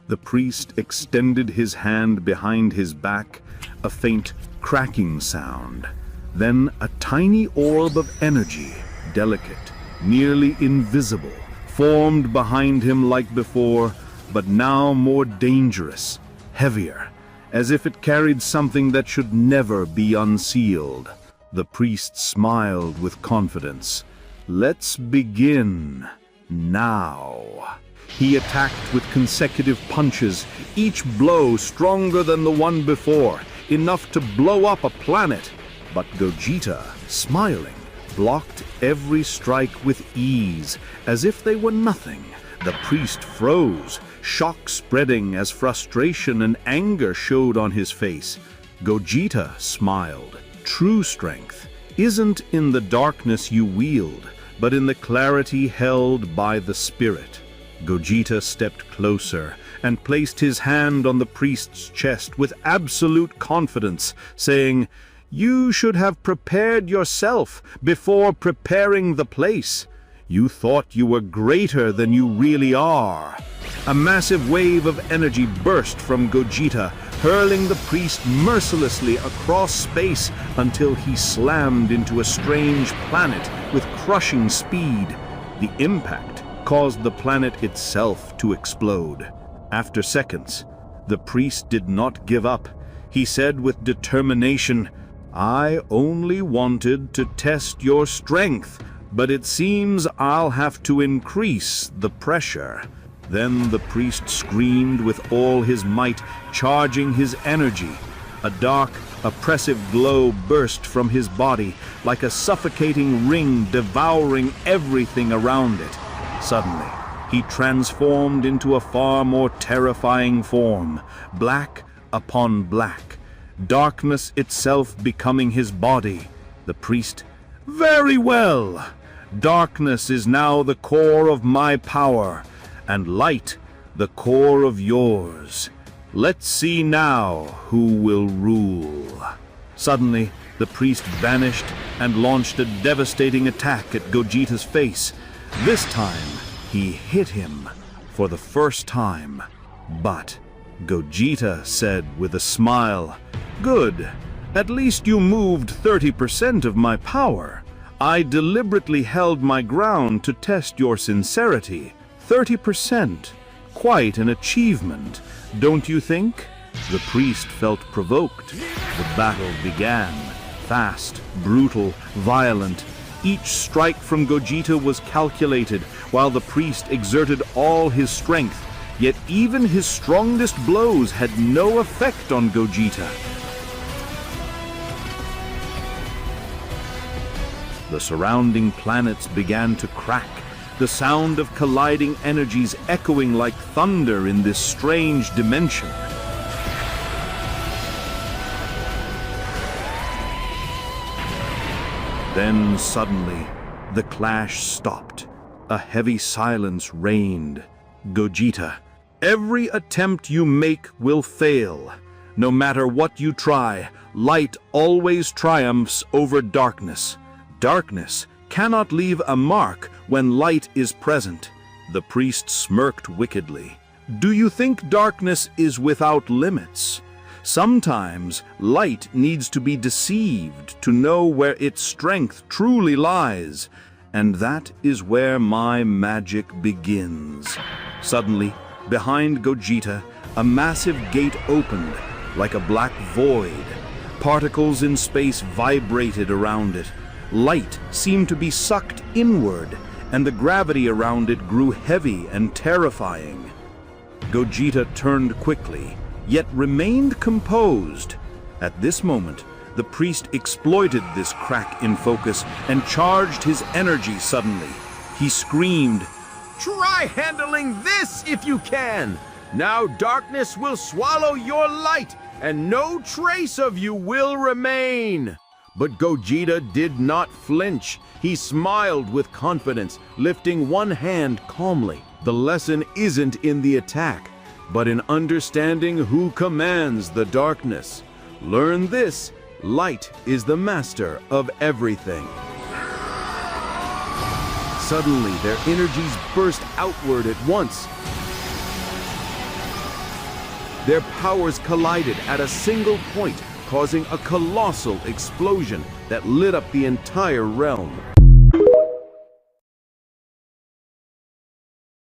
The priest extended his hand behind his back, a faint cracking sound. Then a tiny orb of energy, delicate, nearly invisible, formed behind him like before, but now more dangerous, heavier, as if it carried something that should never be unsealed. The priest smiled with confidence. "Let's begin now." He attacked with consecutive punches, each blow stronger than the one before, enough to blow up a planet. But Gogeta, smiling, blocked every strike with ease, as if they were nothing. The priest froze, shock spreading as frustration and anger showed on his face. Gogeta smiled. True strength isn't in the darkness you wield, but in the clarity held by the spirit. Gogeta stepped closer and placed his hand on the priest's chest with absolute confidence, saying, "You should have prepared yourself before preparing the place. You thought you were greater than you really are." A massive wave of energy burst from Gogeta, hurling the priest mercilessly across space until he slammed into a strange planet with crushing speed. The impact caused the planet itself to explode. After seconds, the priest did not give up. He said with determination, "I only wanted to test your strength, but it seems I'll have to increase the pressure." Then the priest screamed with all his might, charging his energy. A dark, oppressive glow burst from his body, like a suffocating ring devouring everything around it. Suddenly, he transformed into a far more terrifying form, black upon black, darkness itself becoming his body. The priest, "Very well! Darkness is now the core of my power, and light the core of yours. Let's see now who will rule." Suddenly, the priest vanished and launched a devastating attack at Gogeta's face. This time, he hit him for the first time. But Gogeta said with a smile, "Good. At least you moved 30% of my power. I deliberately held my ground to test your sincerity. 30%. Quite an achievement, don't you think?" The priest felt provoked. The battle began. Fast, brutal, violent. Each strike from Gogeta was calculated, while the priest exerted all his strength. Yet even his strongest blows had no effect on Gogeta. The surrounding planets began to crack, the sound of colliding energies echoing like thunder in this strange dimension. Then suddenly, the clash stopped. A heavy silence reigned. "Gogeta, every attempt you make will fail. No matter what you try, light always triumphs over darkness. Darkness cannot leave a mark when light is present." The priest smirked wickedly. "Do you think darkness is without limits? Sometimes light needs to be deceived to know where its strength truly lies, and that is where my magic begins." Suddenly, behind Gogeta, a massive gate opened, like a black void. Particles in space vibrated around it. Light seemed to be sucked inward, and the gravity around it grew heavy and terrifying. Gogeta turned quickly, yet remained composed. At this moment, the priest exploited this crack in focus and charged his energy suddenly. He screamed, "Try handling this if you can! Now darkness will swallow your light, and no trace of you will remain!" But Gogeta did not flinch. He smiled with confidence, lifting one hand calmly. The lesson isn't in the attack, but in understanding who commands the darkness. Learn this: light is the master of everything. Suddenly, their energies burst outward at once. Their powers collided at a single point, causing a colossal explosion that lit up the entire realm.